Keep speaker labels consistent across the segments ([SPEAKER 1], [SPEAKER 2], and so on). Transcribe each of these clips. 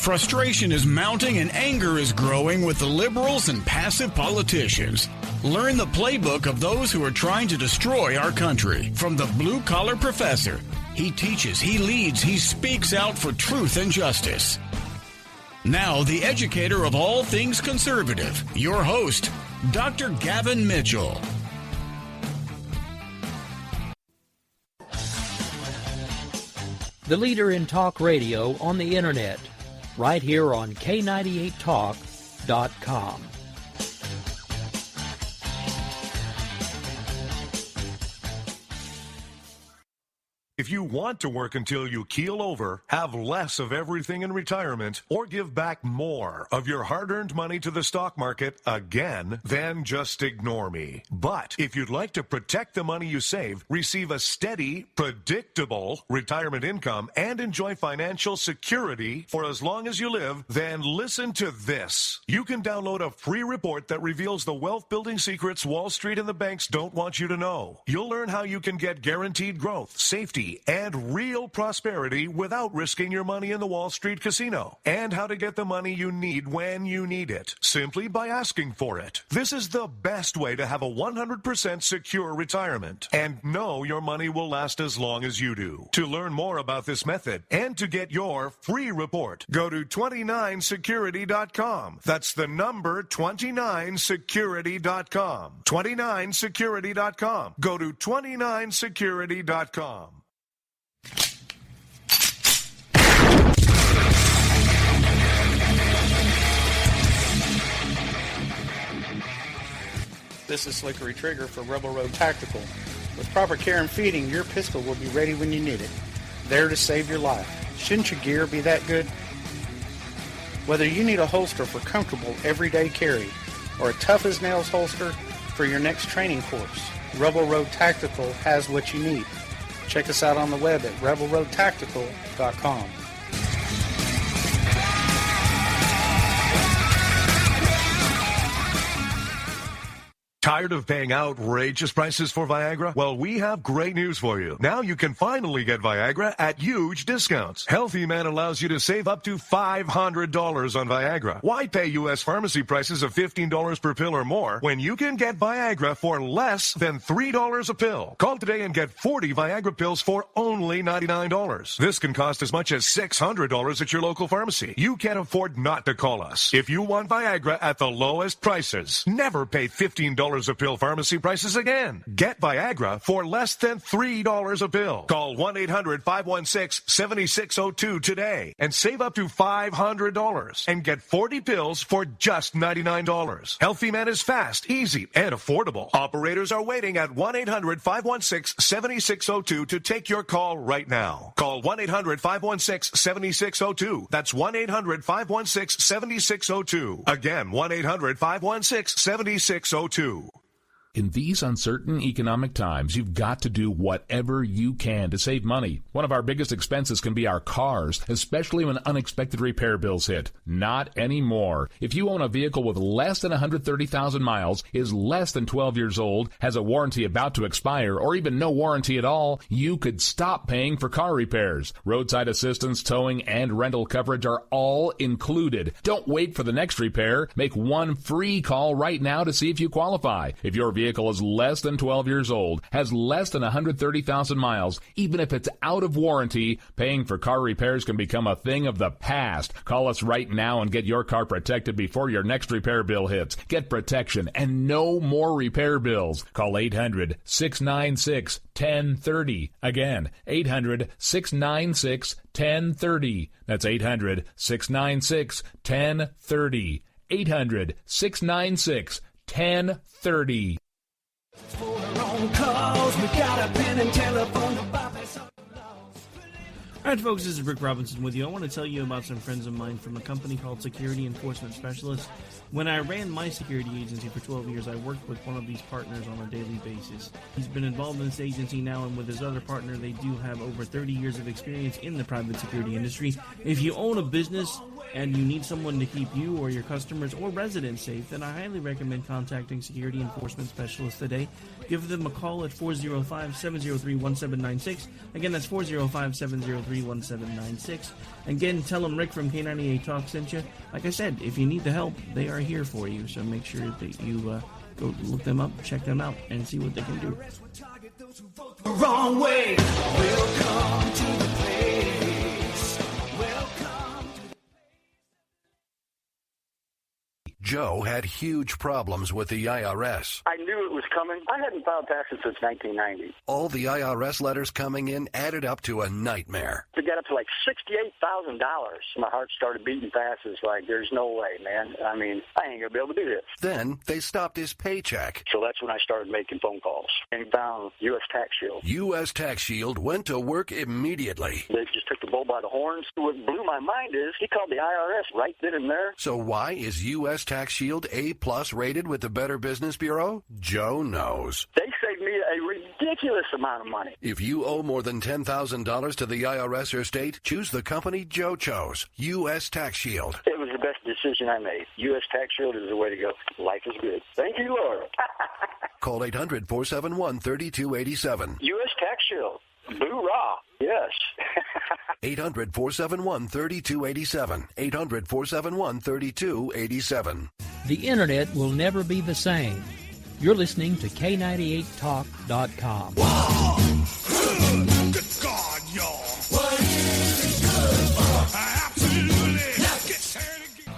[SPEAKER 1] Frustration is mounting and anger is growing with the liberals and passive politicians. Learn the playbook of those who are trying to destroy our country. From the blue-collar professor, he teaches, he leads, he speaks out for truth and justice. Now, the educator of all things conservative, your host, Dr. Gavin Mitchell.
[SPEAKER 2] The leader in talk radio on the internet, right here on K98Talk.com.
[SPEAKER 3] If you want to work until you keel over, have less of everything in retirement, or give back more of your hard-earned money to the stock market again, then just ignore me. But if you'd like to protect the money you save, receive a steady, predictable retirement income, and enjoy financial security for as long as you live, then listen to this. You can download a free report that reveals the wealth-building secrets Wall Street and the banks don't want you to know. You'll learn how you can get guaranteed growth, safety, and real prosperity without risking your money in the Wall Street casino, and how to get the money you need when you need it, simply by asking for it. This is the best way to have a 100% secure retirement, and know your money will last as long as you do. To learn more about this method, and to get your free report, go to 29security.com. That's the number 29security.com. 29security.com. Go to 29security.com.
[SPEAKER 4] This is Slickery Trigger for Rebel Road Tactical. With proper care and feeding, your pistol will be ready when you need it. There to save your life. Shouldn't your gear be that good? Whether you need a holster for comfortable everyday carry, or a tough-as-nails holster for your next training course, Rebel Road Tactical has what you need. Check us out on the web at rebelroadtactical.com.
[SPEAKER 3] Tired of paying outrageous prices for Viagra? Well, we have great news for you. Now you can finally get Viagra at huge discounts. Healthy Man allows you to save up to $500 on Viagra. Why pay U.S. pharmacy prices of $15 per pill or more when you can get Viagra for less than $3 a pill? Call today and get 40 Viagra pills for only $99. This can cost as much as $600 at your local pharmacy. You can't afford not to call us. If you want Viagra at the lowest prices, never pay $15 a pill pharmacy prices again. Get Viagra for less than $3 a pill. Call 1-800-516-7602 today and save up to $500 and get 40 pills for just $99. Healthy Man is fast, easy, and affordable. Operators are waiting at 1-800-516-7602 to take your call right now. Call 1-800-516-7602. That's 1-800-516-7602. Again, 1-800-516-7602.
[SPEAKER 5] In these uncertain economic times, you've got to do whatever you can to save money. One of our biggest expenses can be our cars, especially when unexpected repair bills hit. Not anymore. If you own a vehicle with less than 130,000 miles, is less than 12 years old, has a warranty about to expire, or even no warranty at all, you could stop paying for car repairs. Roadside assistance, towing, and rental coverage are all included. Don't wait for the next repair. Make one free call right now to see if you qualify. If your vehicle is less than 12 years old, has less than 130,000 miles, even if it's out of warranty, paying for car repairs can become a thing of the past. Call us right now and get your car protected before your next repair bill hits. Get protection and no more repair bills. Call 800-696-1030. Again, 800-696-1030. That's 800-696-1030. 800-696-1030.
[SPEAKER 6] Alright folks, this is Rick Robinson with you. I want to tell you about some friends of mine from a company called Security Enforcement Specialists. When I ran my security agency for 12 years, I worked with one of these partners on a daily basis. He's been involved in this agency now, and with his other partner, they do have over 30 years of experience in the private security industry. If you own a business, and you need someone to keep you or your customers or residents safe, then I highly recommend contacting Security Enforcement Specialists today. Give them a call at 405-703-1796. Again, that's 405-703-1796. Again, tell them Rick from K98 Talk sent you. Like I said, if you need the help, they are here for you. So make sure that you go look them up, check them out, and see what they can do.
[SPEAKER 7] Wrong way. Welcome to the place. Welcome to
[SPEAKER 8] Joe had huge problems with the IRS.
[SPEAKER 9] I knew it was coming. I hadn't filed taxes since 1990.
[SPEAKER 8] All the IRS letters coming in added up to a nightmare.
[SPEAKER 9] It got up to like $68,000. My heart started beating fast. It's like, there's no way, man. I mean, I ain't going to be able to do this.
[SPEAKER 8] Then they stopped his paycheck.
[SPEAKER 9] So that's when I started making phone calls and found U.S. Tax Shield.
[SPEAKER 8] U.S. Tax Shield went to work immediately.
[SPEAKER 9] They just took the bull by the horns. What blew my mind is he called the IRS right then and there.
[SPEAKER 8] So why is U.S. Tax Shield A+ rated with the Better Business Bureau? Joe knows.
[SPEAKER 9] They saved me a ridiculous amount of money.
[SPEAKER 8] If you owe more than $10,000 to the IRS or state, choose the company Joe chose, U.S. Tax Shield.
[SPEAKER 9] It was the best decision I made. U.S. Tax Shield is the way to go. Life is good. Thank you, Lord.
[SPEAKER 8] Call 800-471-3287.
[SPEAKER 9] U.S. Tax Shield. Boo-rah. Yes.
[SPEAKER 8] 800-471-3287. 800-471-3287.
[SPEAKER 2] The Internet will never be the same. You're listening to K98Talk.com.
[SPEAKER 7] Wow. Good God, y'all. What is it good for? Absolutely. Now get started again.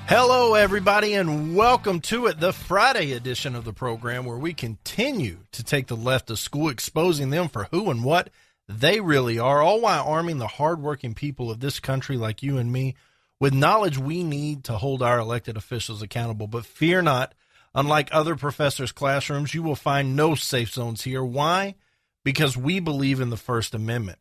[SPEAKER 10] Hello, everybody, and welcome to it, the Friday edition of the program where we continue to take the left to school, exposing them for who and what they really are, all while arming the hardworking people of this country like you and me with knowledge we need to hold our elected officials accountable. But fear not, unlike other professors' classrooms, you will find no safe zones here. Why? Because we believe in the First Amendment.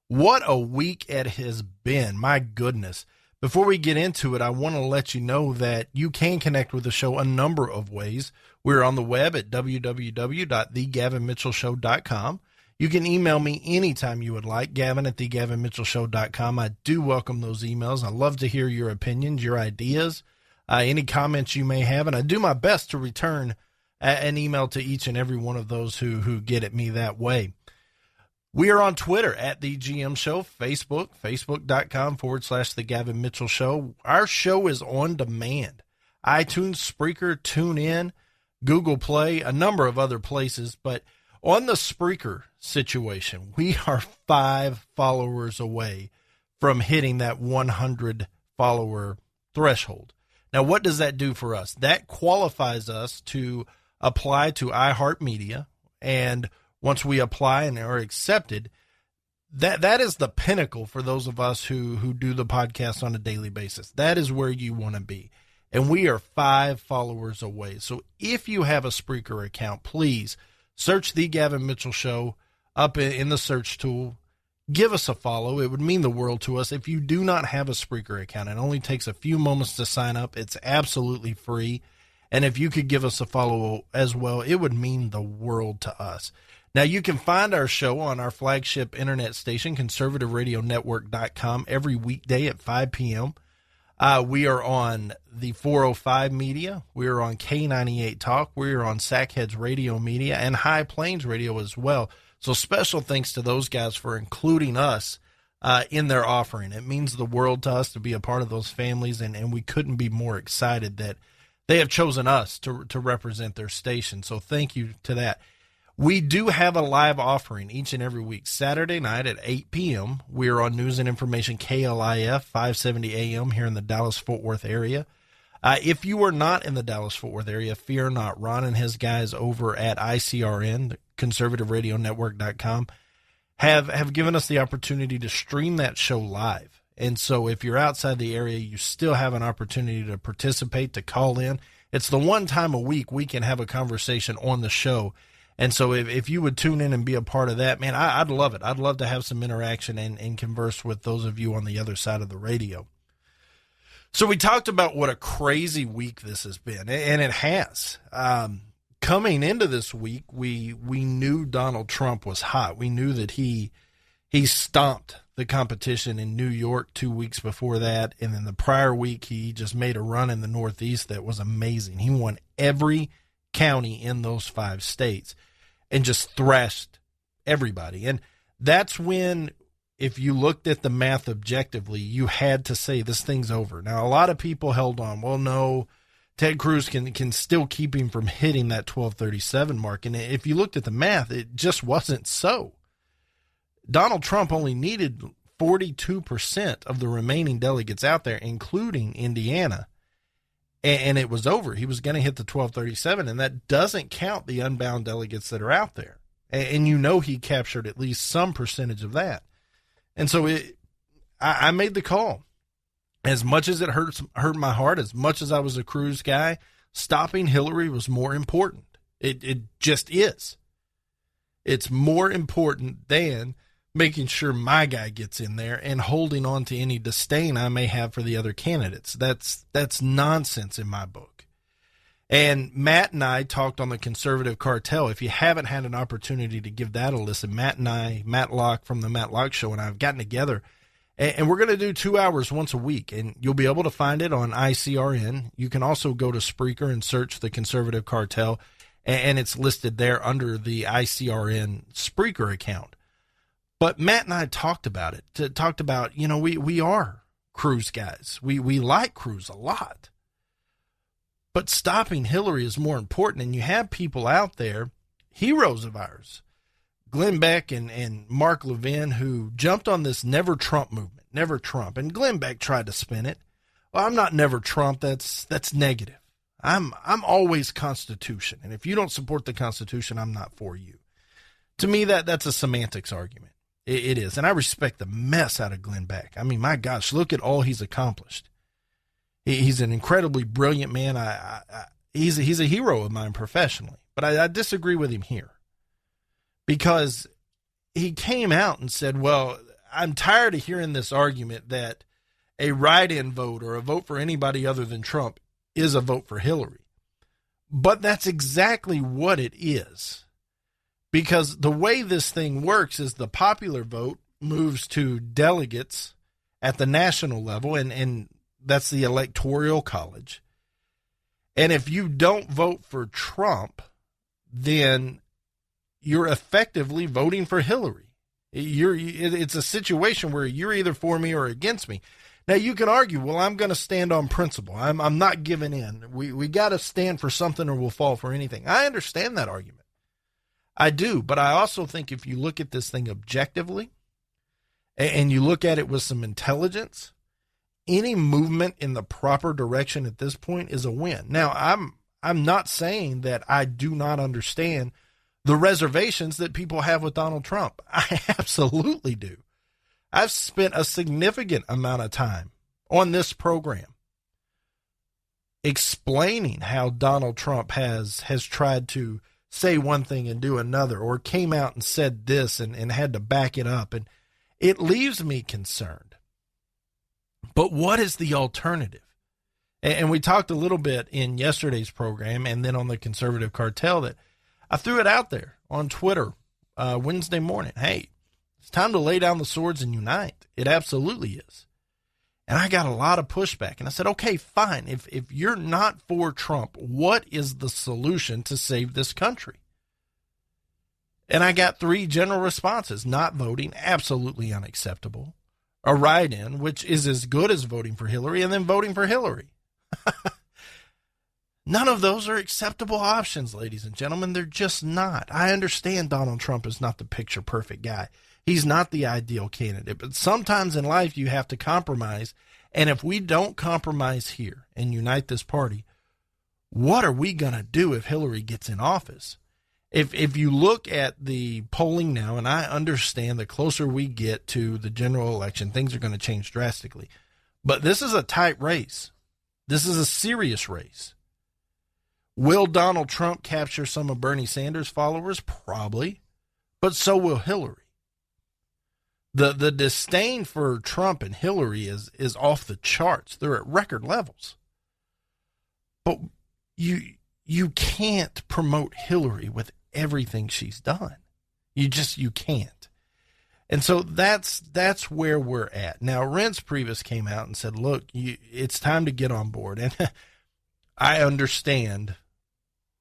[SPEAKER 10] What a week it has been. My goodness. Before we get into it, I want to let you know that you can connect with the show a number of ways. We're on the web at www.thegavinmitchellshow.com. You can email me anytime you would like, Gavin@thegavinmitchellshow.com. I do welcome those emails. I love to hear your opinions, your ideas, any comments you may have, and I do my best to return an email to each and every one of those who get at me that way. We are on Twitter at The GM Show, Facebook, facebook.com/The Gavin Mitchell Show. Our show is on demand. iTunes, Spreaker, TuneIn, Google Play, a number of other places. But on the Spreaker situation, we are 5 followers away from hitting that 100 follower threshold. Now, what does that do for us? That qualifies us to apply to iHeartMedia, and once we apply and are accepted, that is the pinnacle for those of us who do the podcast on a daily basis. That is where you want to be. And we are 5 followers away. So if you have a Spreaker account, please search The Gavin Mitchell Show up in the search tool. Give us a follow. It would mean the world to us. If you do not have a Spreaker account, it only takes a few moments to sign up. It's absolutely free. And if you could give us a follow as well, it would mean the world to us. Now, you can find our show on our flagship internet station, conservativeradionetwork.com, every weekday at 5 p.m. We are on the 405 Media. We are on K98 Talk. We are on Sackheads Radio Media and High Plains Radio as well. So special thanks to those guys for including us in their offering. It means the world to us to be a part of those families, and we couldn't be more excited that they have chosen us to represent their station. So thank you to that. We do have a live offering each and every week. Saturday night at 8 p.m., we are on News and Information KLIF 570 AM here in the Dallas-Fort Worth area. If you are not in the Dallas-Fort Worth area, fear not. Ron and his guys over at ICRN, the conservativeradionetwork.com, have given us the opportunity to stream that show live. And so if you're outside the area, you still have an opportunity to participate, to call in. It's the one time a week we can have a conversation on the show. And so if you would tune in and be a part of that, man, I'd love it. I'd love to have some interaction and converse with those of you on the other side of the radio. So we talked about what a crazy week this has been, and it has. coming into this week, we knew Donald Trump was hot. We knew that he stomped the competition in New York 2 weeks before that. And then the prior week, he just made a run in the Northeast that was amazing. He won every county in those 5 states and just thrashed everybody. And that's when, if you looked at the math objectively, you had to say this thing's over. Now, a lot of people held on. Well, no, Ted Cruz can still keep him from hitting that 1237 mark. And if you looked at the math, it just wasn't so. Donald Trump only needed 42% of the remaining delegates out there, including Indiana, and it was over. He was going to hit the 1237, and that doesn't count the unbound delegates that are out there. And you know he captured at least some percentage of that. And so I made the call. As much as it hurt my heart, as much as I was a Cruz guy, stopping Hillary was more important. It just is. It's more important than making sure my guy gets in there and holding on to any disdain I may have for the other candidates. That's nonsense in my book. And Matt and I talked on the Conservative Cartel. If you haven't had an opportunity to give that a listen, Matt Locke from the Matt Locke Show and I have gotten together, and we're going to do 2 hours once a week, and you'll be able to find it on ICRN. You can also go to Spreaker and search the Conservative Cartel, and it's listed there under the ICRN Spreaker account. But Matt and I talked about it, talked about, we are Cruz guys. We like Cruz a lot. But stopping Hillary is more important, and you have people out there, heroes of ours, Glenn Beck and Mark Levin, who jumped on this never Trump movement, never Trump. And Glenn Beck tried to spin it. Well, I'm not never Trump. That's negative. I'm always Constitution. And if you don't support the Constitution, I'm not for you. To me, that's a semantics argument. It is. And I respect the mess out of Glenn Beck. I mean, my gosh, look at all he's accomplished. He's an incredibly brilliant man. He's a hero of mine professionally. But I disagree with him here. Because he came out and said, well, I'm tired of hearing this argument that a write-in vote or a vote for anybody other than Trump is a vote for Hillary. But that's exactly what it is. Because the way this thing works is the popular vote moves to delegates at the national level, and that's the Electoral College. And if you don't vote for Trump, then you're effectively voting for Hillary. It's a situation where you're either for me or against me. Now, you can argue, well, I'm going to stand on principle. I'm not giving in. We got to stand for something or we'll fall for anything. I understand that argument. I do, but I also think if you look at this thing objectively and you look at it with some intelligence, any movement in the proper direction at this point is a win. Now, I'm not saying that I do not understand the reservations that people have with Donald Trump. I absolutely do. I've spent a significant amount of time on this program explaining how Donald Trump has tried to say one thing and do another, or came out and said this and had to back it up. And it leaves me concerned. But what is the alternative? And we talked a little bit in yesterday's program and then on the Conservative Cartel that I threw it out there on Twitter Wednesday morning. Hey, it's time to lay down the swords and unite. It absolutely is. And I got a lot of pushback. And I said, okay, fine. If you're not for Trump, what is the solution to save this country? And I got 3 general responses. Not voting, absolutely unacceptable. A write-in, which is as good as voting for Hillary, and then voting for Hillary. None of those are acceptable options, ladies and gentlemen. They're just not. I understand Donald Trump is not the picture-perfect guy. He's not the ideal candidate. But sometimes in life you have to compromise. And if we don't compromise here and unite this party, what are we going to do if Hillary gets in office? If you look at the polling now, and I understand the closer we get to the general election, things are going to change drastically. But this is a tight race. This is a serious race. Will Donald Trump capture some of Bernie Sanders' followers? Probably. But so will Hillary. The disdain for Trump and Hillary is off the charts. They're at record levels. But you you can't promote Hillary with everything she's done. You can't. And so that's where we're at. Now, Reince Priebus came out and said, look, it's time to get on board. And I understand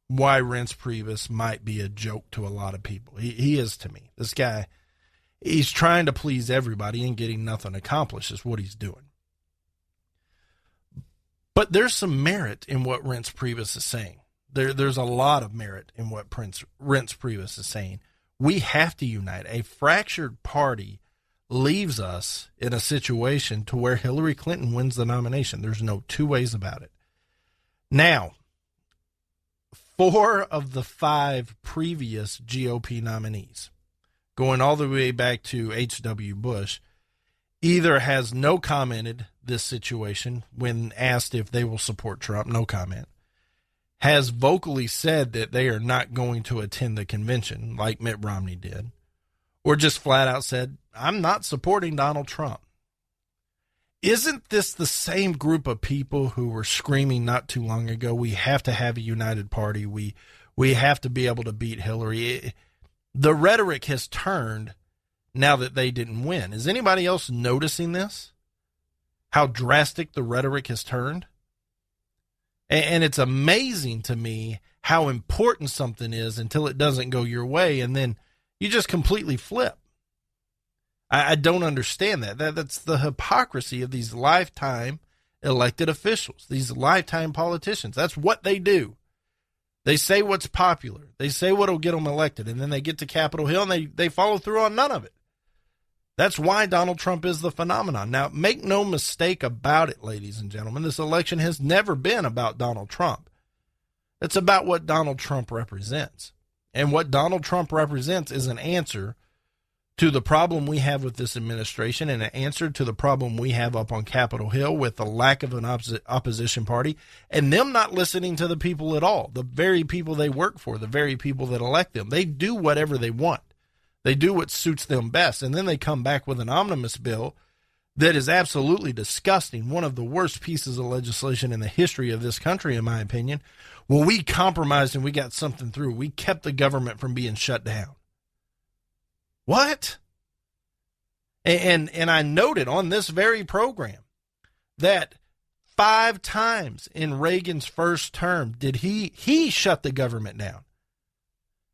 [SPEAKER 10] why Reince Priebus might be a joke to a lot of people. He is to me. This guy, he's trying to please everybody and getting nothing accomplished is what he's doing. But there's some merit in what Reince Priebus is saying. There's a lot of merit in what Reince Priebus is saying. We have to unite. A fractured party leaves us in a situation to where Hillary Clinton wins the nomination. There's no two ways about it. Now, 4 of the 5 previous GOP nominees, going all the way back to H.W. Bush, either has no commented this situation when asked if they will support Trump, no comment, has vocally said that they are not going to attend the convention like Mitt Romney did, or just flat out said, I'm not supporting Donald Trump. Isn't this the same group of people who were screaming not too long ago, we have to have a united party, we have to be able to beat Hillary? The rhetoric has turned now that they didn't win. Is anybody else noticing this? How drastic the rhetoric has turned? And it's amazing to me how important something is until it doesn't go your way, and then you just completely flip. I don't understand that. That's the hypocrisy of these lifetime elected officials, these lifetime politicians. That's what they do. They say what's popular. They say what will get them elected, and then they get to Capitol Hill, and they follow through on none of it. That's why Donald Trump is the phenomenon. Now, make no mistake about it, ladies and gentlemen. This election has never been about Donald Trump. It's about what Donald Trump represents. And what Donald Trump represents is an answer to the problem we have with this administration and an answer to the problem we have up on Capitol Hill with the lack of an opposition party and them not listening to the people at all, the very people they work for, the very people that elect them. They do whatever they want. They do what suits them best, and then they come back with an omnibus bill that is absolutely disgusting, one of the worst pieces of legislation in the history of this country, in my opinion. Well, we compromised and we got something through. We kept the government from being shut down. What? And I noted on this very program that 5 times in Reagan's first term did he shut the government down,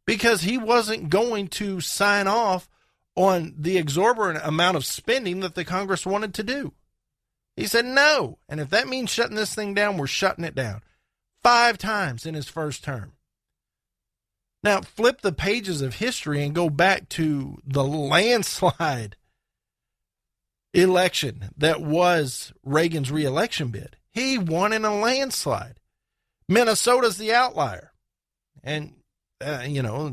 [SPEAKER 10] because he wasn't going to sign off on the exorbitant amount of spending that the Congress wanted to do. He said no, and if that means shutting this thing down, we're shutting it down. 5 times in his first term. Now, flip the pages of history and go back to the landslide election that was Reagan's reelection bid. He won in a landslide. Minnesota's the outlier. And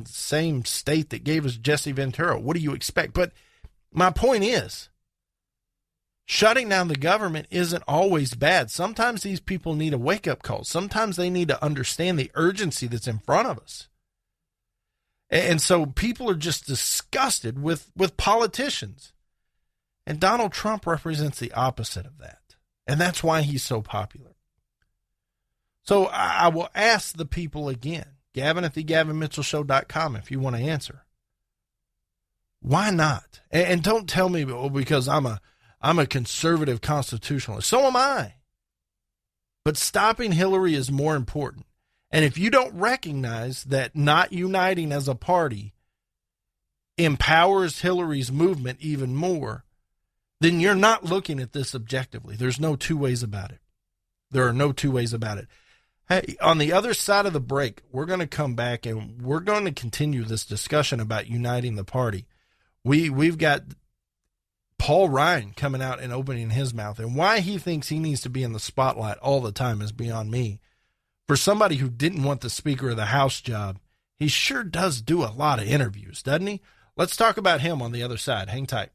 [SPEAKER 10] same state that gave us Jesse Ventura. What do you expect? But my point is, shutting down the government isn't always bad. Sometimes these people need a wake-up call. Sometimes they need to understand the urgency that's in front of us. And so people are just disgusted with politicians. And Donald Trump represents the opposite of that. And that's why he's so popular. So I will ask the people again, Gavin at thegavinmitchellshow.com, if you want to answer. Why not? And don't tell me, because I'm a conservative constitutionalist. So am I. But stopping Hillary is more important. And if you don't recognize that not uniting as a party empowers Hillary's movement even more, then you're not looking at this objectively. There's no two ways about it. There are no two ways about it. Hey, on the other side of the break, we're going to come back and we're going to continue this discussion about uniting the party. We've got Paul Ryan coming out and opening his mouth, and why he thinks he needs to be in the spotlight all the time is beyond me. For somebody who didn't want the Speaker of the House job, he sure does do a lot of interviews, doesn't he? Let's talk about him on the other side. Hang tight.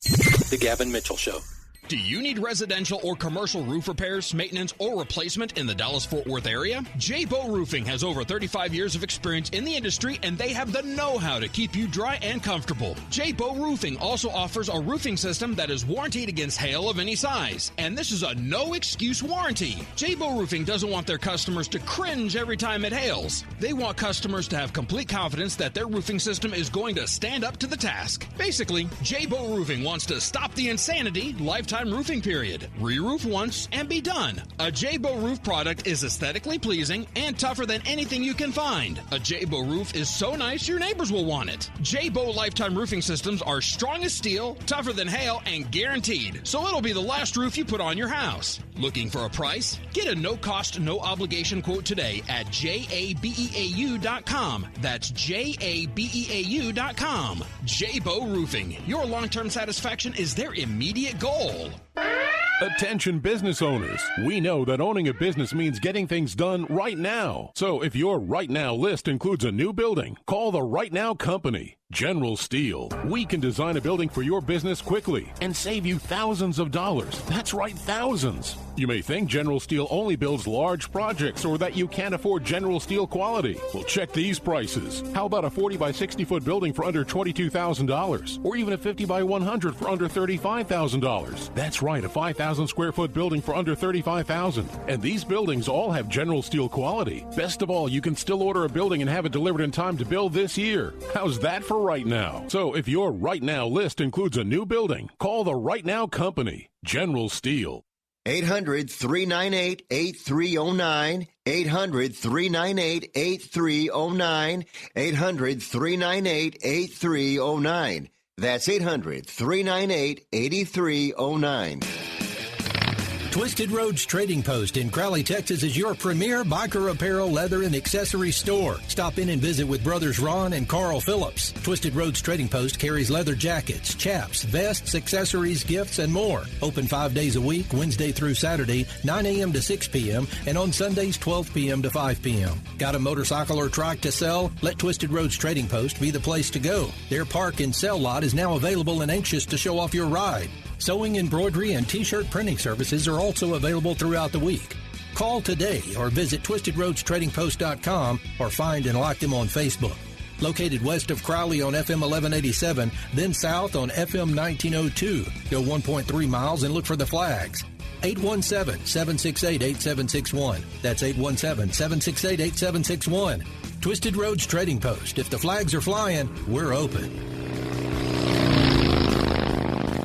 [SPEAKER 2] The Gavin Mitchell Show.
[SPEAKER 11] Do you need residential or commercial roof repairs, maintenance, or replacement in the Dallas-Fort Worth area? J-Bow Roofing has over 35 years of experience in the industry, and they have the know-how to keep you dry and comfortable. J-Bow Roofing also offers a roofing system that is warranted against hail of any size, and this is a no-excuse warranty. J-Bow Roofing doesn't want their customers to cringe every time it hails. They want customers to have complete confidence that their roofing system is going to stand up to the task. Basically, J-Bow Roofing wants to stop the insanity lifetime roofing period. Re-roof once and be done. A J-Bow roof product is aesthetically pleasing and tougher than anything you can find. A J-Bow roof is so nice your neighbors will want it. J-Bow lifetime roofing systems are strong as steel, tougher than hail, and guaranteed. So it'll be the last roof you put on your house. Looking for a price? Get a no-cost, no-obligation quote today at jabeau.com. That's jabeau.com. J-Bow Roofing. Your long-term satisfaction is their immediate goal.
[SPEAKER 12] Attention business owners. We know that owning a business means getting things done right now. So if your right now list includes a new building, call the Right Now Company. General Steel. We can design a building for your business quickly and save you thousands of dollars. That's right, thousands. You may think General Steel only builds large projects or that you can't afford General Steel quality. Well, check these prices. How about a 40 by 60 foot building for under $22,000? Or even a 50 by 100 for under $35,000? That's right, a 5,000 square foot building for under $35,000. And these buildings all have General Steel quality. Best of all, you can still order a building and have it delivered in time to build this year. How's that for right now? So if your right now list includes a new building, call the Right Now Company, General Steel.
[SPEAKER 13] 800-398-8309. 800-398-8309. 800-398-8309. That's 800-398-8309.
[SPEAKER 14] Twisted Roads Trading Post in Crowley, Texas is your premier biker apparel, leather, and accessory store. Stop in and visit with brothers Ron and Carl Phillips. Twisted Roads Trading Post carries leather jackets, chaps, vests, accessories, gifts, and more. Open 5 days a week, Wednesday through Saturday, 9 a.m. to 6 p.m., and on Sundays, 12 p.m. to 5 p.m. Got a motorcycle or trike to sell? Let Twisted Roads Trading Post be the place to go. Their park and sell lot is now available and anxious to show off your ride. Sewing, embroidery, and T-shirt printing services are also available throughout the week. Call today or visit twistedroadstradingpost.com or find and like them on Facebook. Located west of Crowley on FM 1187, then south on FM 1902. Go 1.3 miles and look for the flags. 817-768-8761. That's 817-768-8761. Twisted Roads Trading Post. If the flags are flying, we're open.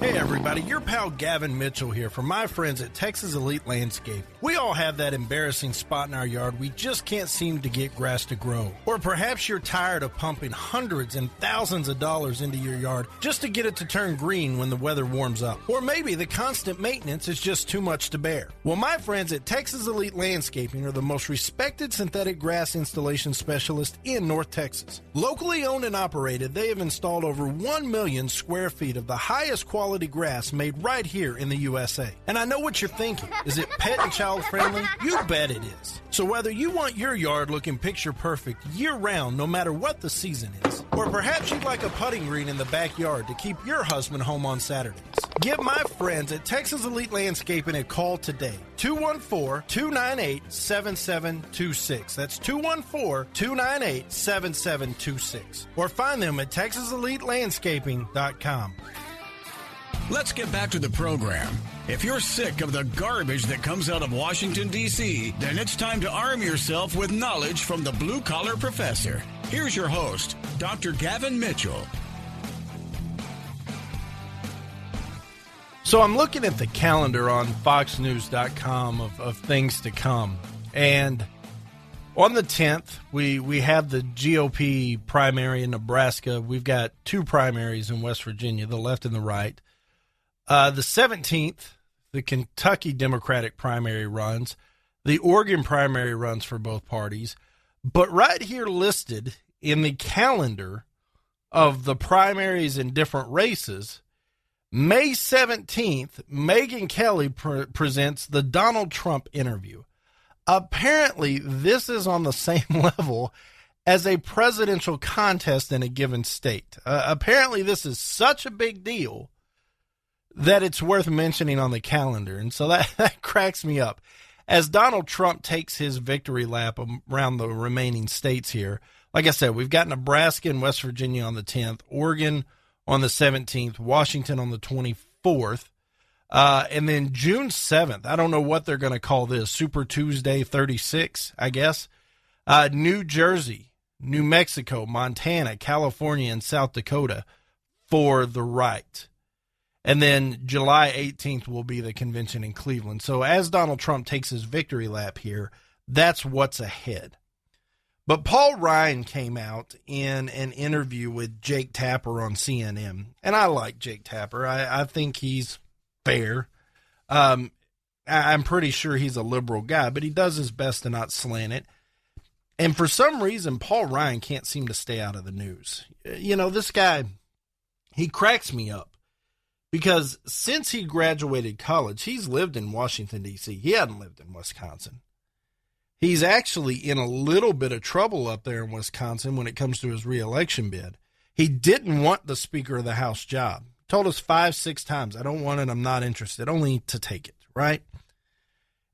[SPEAKER 10] Hey everybody, your pal Gavin Mitchell here from my friends at Texas Elite Landscaping. We all have that embarrassing spot in our yard we just can't seem to get grass to grow. Or perhaps you're tired of pumping hundreds and thousands of dollars into your yard just to get it to turn green when the weather warms up. Or maybe the constant maintenance is just too much to bear. Well, my friends at Texas Elite Landscaping are the most respected synthetic grass installation specialist in North Texas. Locally owned and operated, they have installed over 1 million square feet of the highest quality grass made right here in the USA. And I know what you're thinking. Is it pet and child friendly? You bet it is. So whether you want your yard looking picture perfect year round, no matter what the season is, or perhaps you'd like a putting green in the backyard to keep your husband home on Saturdays, give my friends at Texas Elite Landscaping a call today. 214-298-7726. That's 214-298-7726. Or find them at TexasEliteLandscaping.com.
[SPEAKER 1] Let's get back to the program. If you're sick of the garbage that comes out of Washington, D.C., then it's time to arm yourself with knowledge from the Blue Collar Professor. Here's your host, Dr. Gavin Mitchell.
[SPEAKER 10] So I'm looking at the calendar on FoxNews.com of things to come. And on the 10th, we have the GOP primary in Nebraska. We've got two primaries in West Virginia, the left and the right. The 17th, the Kentucky Democratic primary runs. The Oregon primary runs for both parties. But right here listed in the calendar of the primaries in different races, May 17th, Megyn Kelly presents the Donald Trump interview. Apparently, this is on the same level as a presidential contest in a given state. Apparently, this is such a big deal that it's worth mentioning on the calendar. And so that cracks me up. As Donald Trump takes his victory lap around the remaining states here, like I said, we've got Nebraska and West Virginia on the 10th, Oregon on the 17th, Washington on the 24th, and then June 7th. I don't know what they're going to call this, Super Tuesday 36, I guess. New Jersey, New Mexico, Montana, California, and South Dakota for the right. And then July 18th will be the convention in Cleveland. So as Donald Trump takes his victory lap here, that's what's ahead. But Paul Ryan came out in an interview with Jake Tapper on CNN. And I like Jake Tapper. I think he's fair. I'm pretty sure he's a liberal guy, but he does his best to not slant it. And for some reason, Paul Ryan can't seem to stay out of the news. You know, this guy, he cracks me up. Because since he graduated college, he's lived in Washington, D.C. He hadn't lived in Wisconsin. He's actually in a little bit of trouble up there in Wisconsin when it comes to his reelection bid. He didn't want the Speaker of the House job. Told us 5-6 times, I don't want it, I'm not interested, only to take it, right?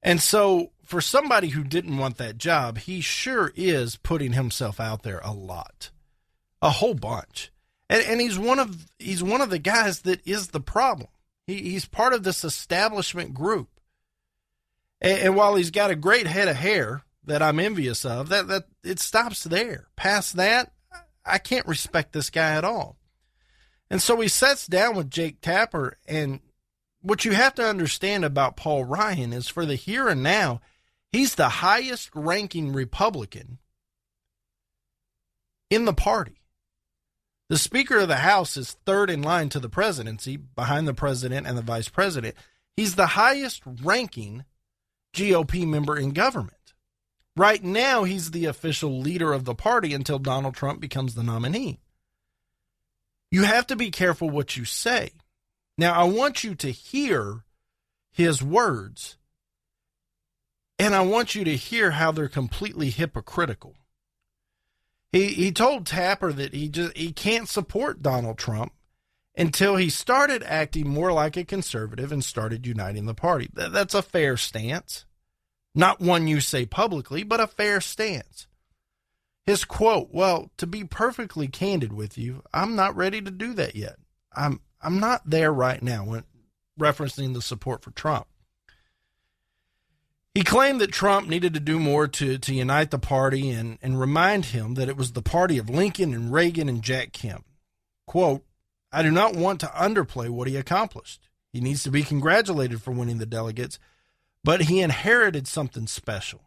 [SPEAKER 10] And so for somebody who didn't want that job, he sure is putting himself out there a lot, a whole bunch. And he's one of the guys that is the problem. He's part of this establishment group. And while he's got a great head of hair that I'm envious of, that it stops there. Past that, I can't respect this guy at all. And so he sits down with Jake Tapper, and what you have to understand about Paul Ryan is for the here and now, he's the highest ranking Republican in the party. The Speaker of the House is third in line to the presidency, behind the president and the vice president. He's the highest ranking GOP member in government. Right now, he's the official leader of the party until Donald Trump becomes the nominee. You have to be careful what you say. Now, I want you to hear his words, and I want you to hear how they're completely hypocritical. He told Tapper that he can't support Donald Trump until he started acting more like a conservative and started uniting the party. That's a fair stance. Not one you say publicly, but a fair stance. His quote, well, to be perfectly candid with you, I'm not ready to do that yet. I'm not there right now, when referencing the support for Trump. He claimed that Trump needed to do more to unite the party and remind him that it was the party of Lincoln and Reagan and Jack Kemp. Quote, I do not want to underplay what he accomplished. He needs to be congratulated for winning the delegates, but he inherited something special.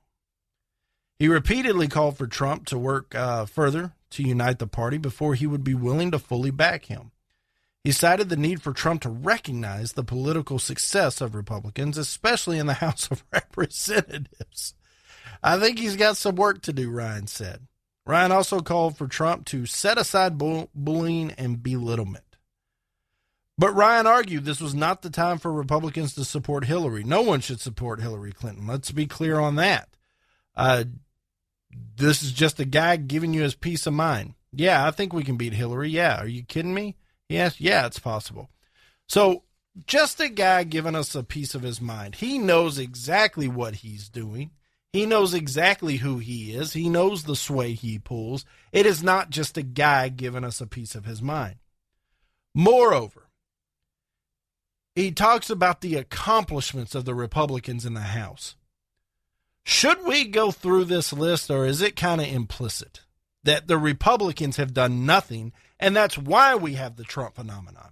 [SPEAKER 10] He repeatedly called for Trump to work further to unite the party before he would be willing to fully back him. He cited the need for Trump to recognize the political success of Republicans, especially in the House of Representatives. I think he's got some work to do, Ryan said. Ryan also called for Trump to set aside bullying and belittlement. But Ryan argued this was not the time for Republicans to support Hillary. No one should support Hillary Clinton. Let's be clear on that. This is just a guy giving you his peace of mind. Yeah, I think we can beat Hillary. Yeah, are you kidding me? Yes, yeah, it's possible. So just a guy giving us a piece of his mind. He knows exactly what he's doing. He knows exactly who he is. He knows the sway he pulls. It is not just a guy giving us a piece of his mind. Moreover, he talks about the accomplishments of the Republicans in the House. Should we go through this list, or is it kind of implicit that the Republicans have done nothing, and that's why we have the Trump phenomenon?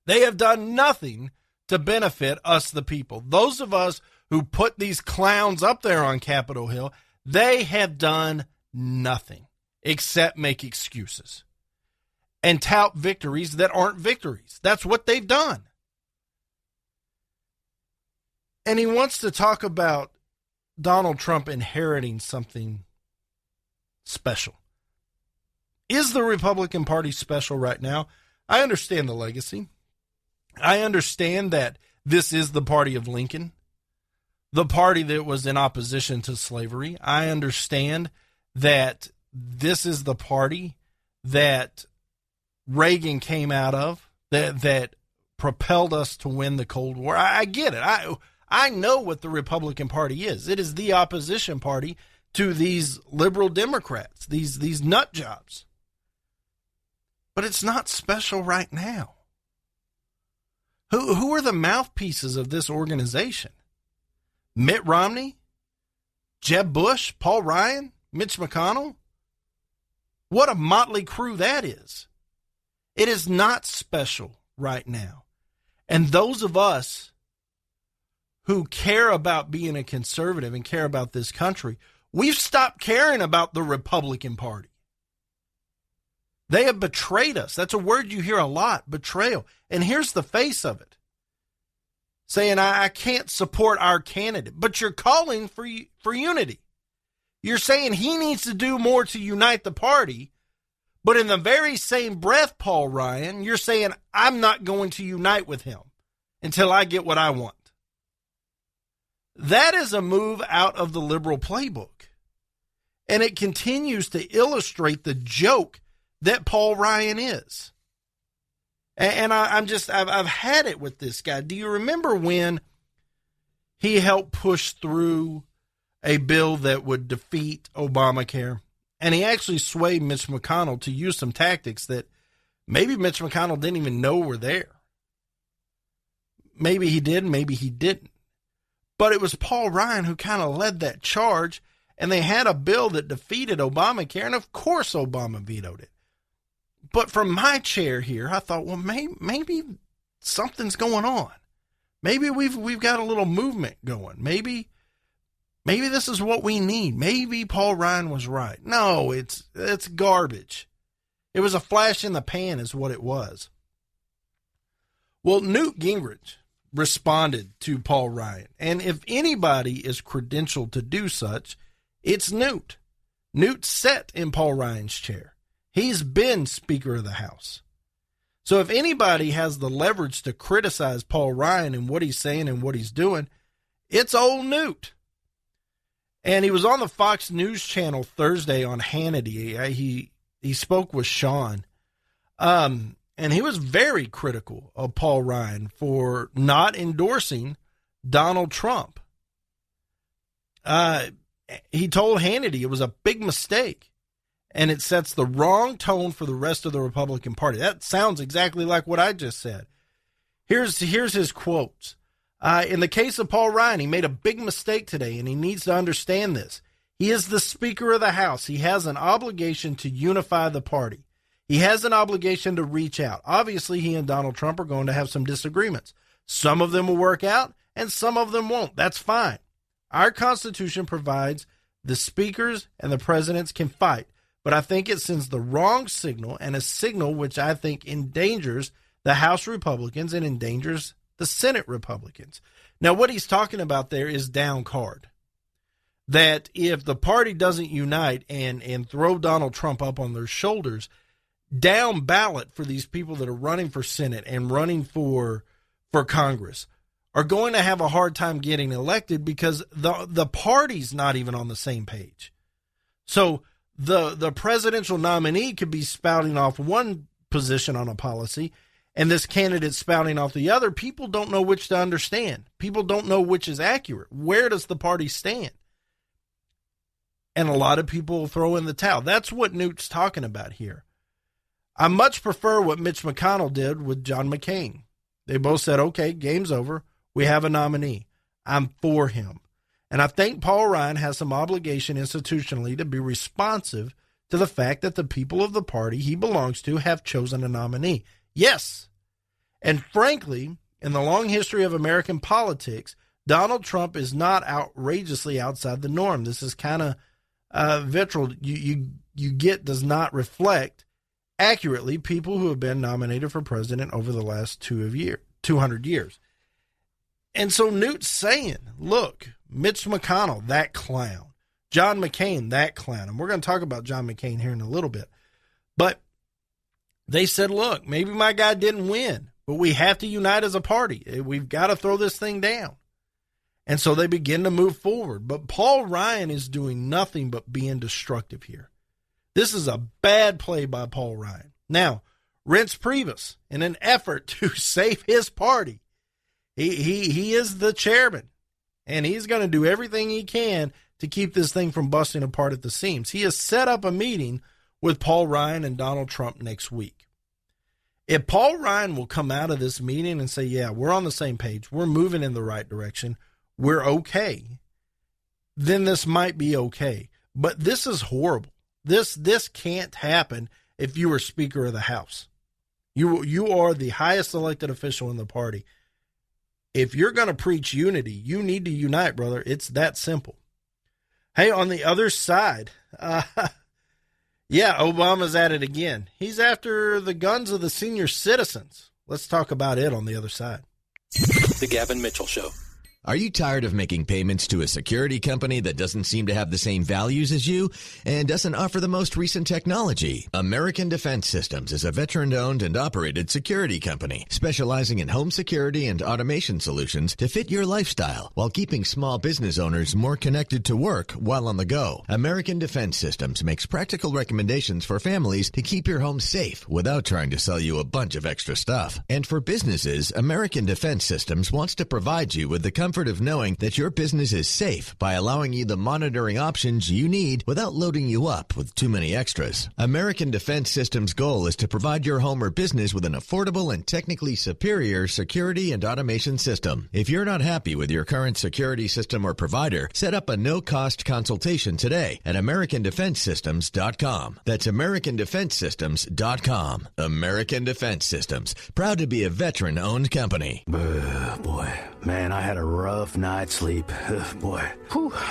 [SPEAKER 10] They have done nothing to benefit us, the people. Those of us who put these clowns up there on Capitol Hill, they have done nothing except make excuses and tout victories that aren't victories. That's what they've done. And he wants to talk about Donald Trump inheriting something special. Is the Republican Party special right now? I understand the legacy. I understand that this is the party of Lincoln, the party that was in opposition to slavery. I understand that this is the party that Reagan came out of, that propelled us to win the Cold War. I get it. I know what the Republican Party is. It is the opposition party to these liberal Democrats, these nut jobs. But it's not special right now. Who are the mouthpieces of this organization? Mitt Romney? Jeb Bush? Paul Ryan? Mitch McConnell? What a motley crew that is. It is not special right now. And those of us who care about being a conservative and care about this country, we've stopped caring about the Republican Party. They have betrayed us. That's a word you hear a lot, betrayal. And here's the face of it. Saying, I can't support our candidate, but you're calling for unity. You're saying he needs to do more to unite the party, but in the very same breath, Paul Ryan, you're saying, I'm not going to unite with him until I get what I want. That is a move out of the liberal playbook. And it continues to illustrate the joke that Paul Ryan is. And I've had it with this guy. Do you remember when he helped push through a bill that would defeat Obamacare? And he actually swayed Mitch McConnell to use some tactics that maybe Mitch McConnell didn't even know were there. Maybe he did, maybe he didn't. But it was Paul Ryan who kind of led that charge, and they had a bill that defeated Obamacare, and of course Obama vetoed it. But from my chair here, I thought, well, maybe something's going on. Maybe we've got a little movement going. Maybe this is what we need. Maybe Paul Ryan was right. No, it's garbage. It was a flash in the pan is what it was. Well, Newt Gingrich responded to Paul Ryan. And if anybody is credentialed to do such, it's Newt. Newt sat in Paul Ryan's chair. He's been Speaker of the House. So if anybody has the leverage to criticize Paul Ryan and what he's saying and what he's doing, it's old Newt. And he was on the Fox News channel Thursday on Hannity. He spoke with Sean. And he was very critical of Paul Ryan for not endorsing Donald Trump. He told Hannity it was a big mistake. And it sets the wrong tone for the rest of the Republican Party. That sounds exactly like what I just said. Here's his quotes. In the case of Paul Ryan, he made a big mistake today, and he needs to understand this. He is the Speaker of the House. He has an obligation to unify the party. He has an obligation to reach out. Obviously, he and Donald Trump are going to have some disagreements. Some of them will work out, and some of them won't. That's fine. Our Constitution provides the speakers and the presidents can fight. But I think it sends the wrong signal, and a signal which I think endangers the House Republicans and endangers the Senate Republicans. Now, what he's talking about there is down card. That if the party doesn't unite and throw Donald Trump up on their shoulders, down ballot for these people that are running for Senate and running for Congress are going to have a hard time getting elected because the party's not even on the same page. So the presidential nominee could be spouting off one position on a policy, and this candidate spouting off the other. People don't know which to understand. People don't know which is accurate. Where does the party stand? And a lot of people throw in the towel. That's what Newt's talking about here. I much prefer what Mitch McConnell did with John McCain. They both said, okay, game's over. We have a nominee. I'm for him. And I think Paul Ryan has some obligation institutionally to be responsive to the fact that the people of the party he belongs to have chosen a nominee. Yes. And frankly, in the long history of American politics, Donald Trump is not outrageously outside the norm. This is kind of vitriol you get does not reflect accurately people who have been nominated for president over the last 200 years. And so Newt's saying, look, Mitch McConnell, that clown. John McCain, that clown. And we're going to talk about John McCain here in a little bit. But they said, look, maybe my guy didn't win, but we have to unite as a party. We've got to throw this thing down. And so they begin to move forward. But Paul Ryan is doing nothing but being destructive here. This is a bad play by Paul Ryan. Now, Reince Priebus in an effort to save his party. He is the chairman, and he's going to do everything he can to keep this thing from busting apart at the seams. He has set up a meeting with Paul Ryan and Donald Trump next week. If Paul Ryan will come out of this meeting and say, yeah, we're on the same page, we're moving in the right direction, we're okay, then this might be okay. But this is horrible. This can't happen if you are Speaker of the House. You are the highest elected official in the party. If you're going to preach unity, you need to unite, brother. It's that simple. Hey, on the other side, Obama's at it again. He's after the guns of the senior citizens. Let's talk about it on the other side.
[SPEAKER 15] The Gavin Mitchell Show.
[SPEAKER 16] Are you tired of making payments to a security company that doesn't seem to have the same values as you and doesn't offer the most recent technology? American Defense Systems is a veteran-owned and operated security company specializing in home security and automation solutions to fit your lifestyle while keeping small business owners more connected to work while on the go. American Defense Systems makes practical recommendations for families to keep your home safe without trying to sell you a bunch of extra stuff. And for businesses, American Defense Systems wants to provide you with the comfort of knowing that your business is safe by allowing you the monitoring options you need without loading you up with too many extras. American Defense Systems' goal is to provide your home or business with an affordable and technically superior security and automation system. If you're not happy with your current security system or provider, set up a no-cost consultation today at AmericanDefenseSystems.com. That's AmericanDefenseSystems.com. American Defense Systems, proud to be a veteran-owned company.
[SPEAKER 17] Boy, man, I had a rough night's sleep. Boy,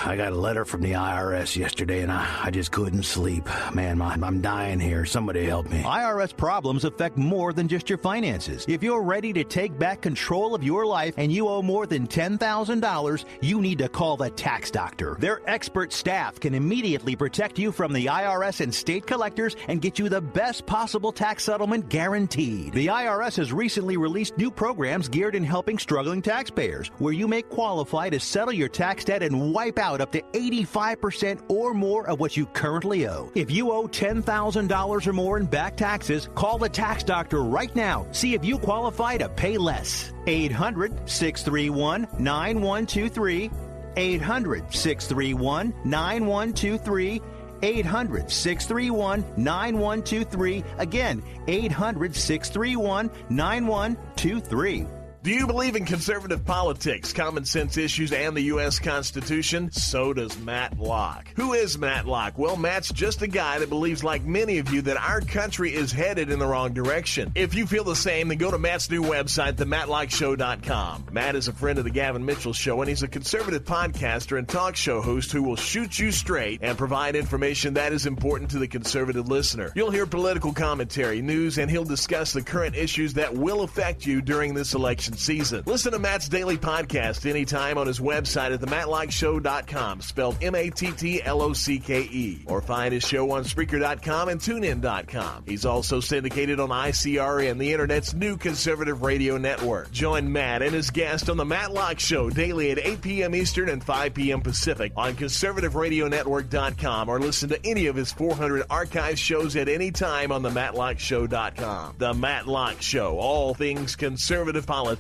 [SPEAKER 17] I got a letter from the IRS yesterday, and I just couldn't sleep. Man, I'm dying here. Somebody help me.
[SPEAKER 18] IRS problems affect more than just your finances. If you're ready to take back control of your life and you owe more than $10,000, you need to call the Tax Doctor. Their expert staff can immediately protect you from the IRS and state collectors and get you the best possible tax settlement guaranteed. The IRS has recently released new programs geared in helping struggling taxpayers, where you may qualify to settle your tax debt and wipe out up to 85% or more of what you currently owe. If you owe $10,000 or more in back taxes, call the Tax Doctor right now. See if you qualify to pay less. 800-631-9123. 800-631-9123. 800-631-9123. Again, 800-631-9123.
[SPEAKER 19] Do you believe in conservative politics, common sense issues, and the U.S. Constitution? So does Matt Locke. Who is Matt Locke? Well, Matt's just a guy that believes, like many of you, that our country is headed in the wrong direction. If you feel the same, then go to Matt's new website, themattlockshow.com. Matt is a friend of the Gavin Mitchell Show, and he's a conservative podcaster and talk show host who will shoot you straight and provide information that is important to the conservative listener. You'll hear political commentary, news, and he'll discuss the current issues that will affect you during this election season. Listen to Matt's daily podcast anytime on his website at themattlockshow.com, spelled MATTLOCKE, or find his show on Spreaker.com and TuneIn.com. He's also syndicated on ICRN, the internet's new conservative radio network. Join Matt and his guest on the Matt Locke Show daily at 8 p.m. Eastern and 5 p.m. Pacific on conservativeradionetwork.com, or listen to any of his 400 archive shows at any time on themattlockshow.com. The Matt Locke Show, all things conservative politics.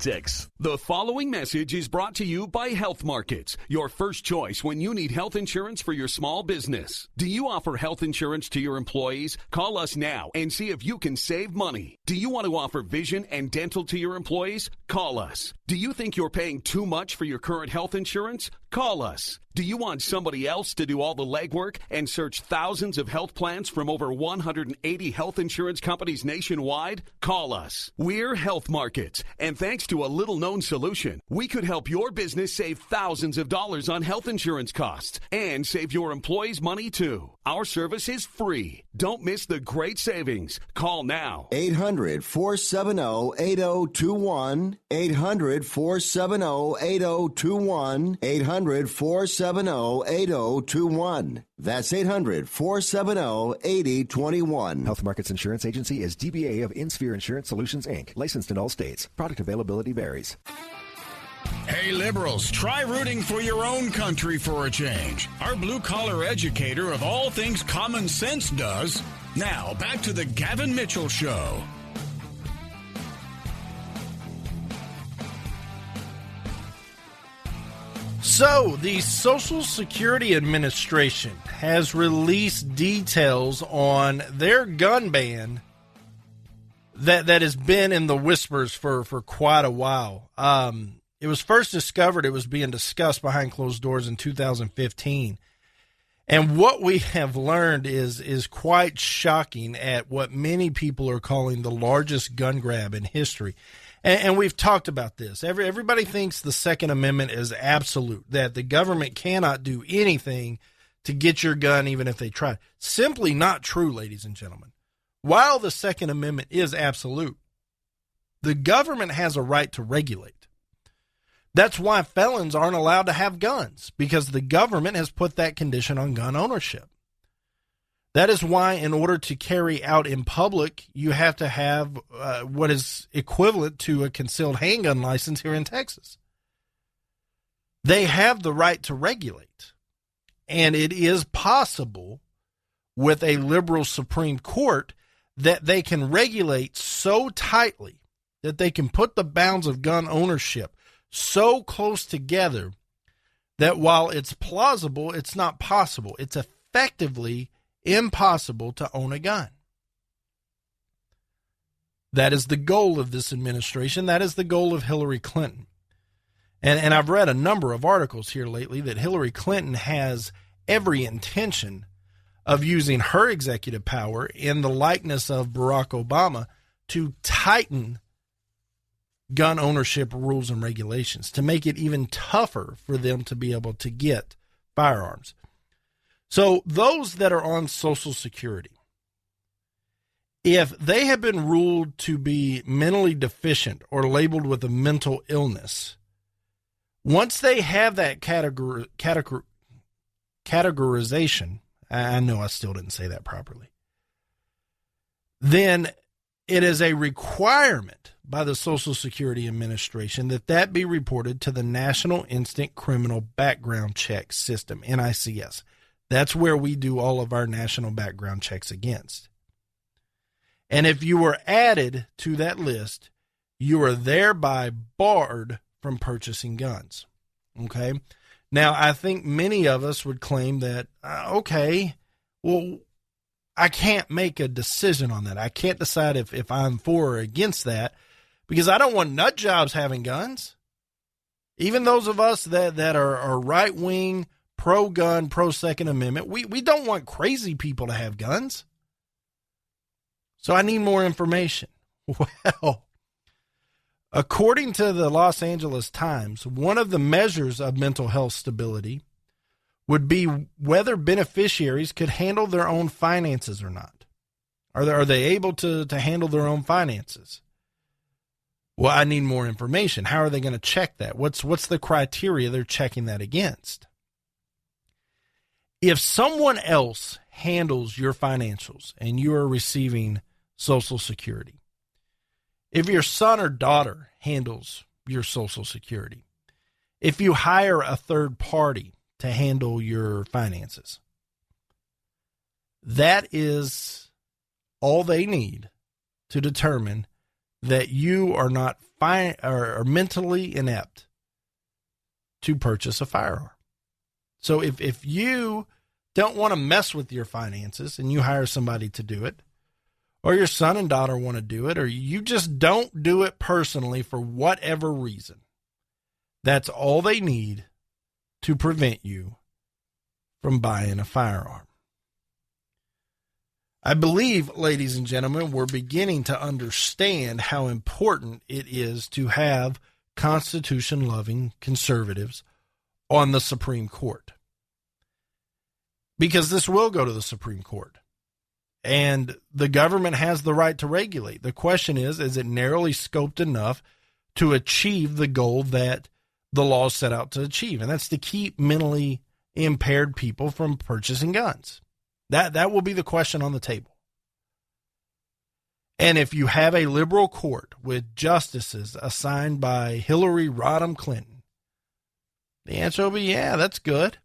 [SPEAKER 20] The following message is brought to you by Health Markets, your first choice when you need health insurance for your small business. Do you offer health insurance to your employees? Call us now and see if you can save money. Do you want to offer vision and dental to your employees? Call us. Do you think you're paying too much for your current health insurance? Call us. Do you want somebody else to do all the legwork and search thousands of health plans from over 180 health insurance companies nationwide? Call us. We're Health Markets, and thanks to a little-known solution, we could help your business save thousands of dollars on health insurance costs and save your employees money, too. Our service is free. Don't miss the great savings. Call now.
[SPEAKER 13] 800-470-8021. 800-470-8021. 800-470-8021. That's 800-470-8021.
[SPEAKER 21] Health Markets Insurance Agency is DBA of InSphere Insurance Solutions, Inc., licensed in all states. Product availability varies.
[SPEAKER 1] Hey, liberals, try rooting for your own country for a change. Our blue-collar educator of all things common sense does. Now, back to the Gavin Mitchell Show.
[SPEAKER 10] So, the Social Security Administration has released details on their gun ban that has been in the whispers for quite a while. It was first discovered, it was being discussed behind closed doors in 2015. And what we have learned is quite shocking at what many people are calling the largest gun grab in history. And we've talked about this. Everybody thinks the Second Amendment is absolute, that the government cannot do anything to get your gun even if they try. Simply not true, ladies and gentlemen. While the Second Amendment is absolute, the government has a right to regulate. That's why felons aren't allowed to have guns, because the government has put that condition on gun ownership. That is why, in order to carry out in public, you have to have what is equivalent to a concealed handgun license here in Texas. They have the right to regulate. And it is possible with a liberal Supreme Court that they can regulate so tightly that they can put the bounds of gun ownership so close together that while it's plausible, it's not possible. It's effectively impossible to own a gun. That is the goal of this administration. That is the goal of Hillary Clinton. And I've read a number of articles here lately that Hillary Clinton has every intention of using her executive power in the likeness of Barack Obama to tighten gun ownership rules and regulations, to make it even tougher for them to be able to get firearms. So those that are on Social Security, if they have been ruled to be mentally deficient or labeled with a mental illness, once they have that categorization, I know I still didn't say that properly, then it is a requirement by the Social Security Administration that be reported to the National Instant Criminal Background Check System, NICS. That's where we do all of our national background checks against. And if you were added to that list, you are thereby barred from purchasing guns. Okay? Now, I think many of us would claim that, okay, well, I can't make a decision on that. I can't decide if I'm for or against that because I don't want nut jobs having guns. Even those of us that are right-wing, pro-gun, pro-Second Amendment, we don't want crazy people to have guns. So I need more information. Well, according to the Los Angeles Times, one of the measures of mental health stability would be whether beneficiaries could handle their own finances or not. Are they able to handle their own finances? Well, I need more information. How are they going to check that? What's the criteria they're checking that against? If someone else handles your financials and you are receiving Social Security, if your son or daughter handles your Social Security, if you hire a third party to handle your finances, that is all they need to determine that you are not or mentally inept to purchase a firearm. So if you don't want to mess with your finances and you hire somebody to do it, or your son and daughter want to do it, or you just don't do it personally for whatever reason, that's all they need to prevent you from buying a firearm. I believe, ladies and gentlemen, we're beginning to understand how important it is to have Constitution-loving conservatives on the Supreme Court. Because this will go to the Supreme Court. And the government has the right to regulate. The question is it narrowly scoped enough to achieve the goal that the law set out to achieve? And that's to keep mentally impaired people from purchasing guns. That will be the question on the table. And if you have a liberal court with justices assigned by Hillary Rodham Clinton, the answer will be, yeah, that's good.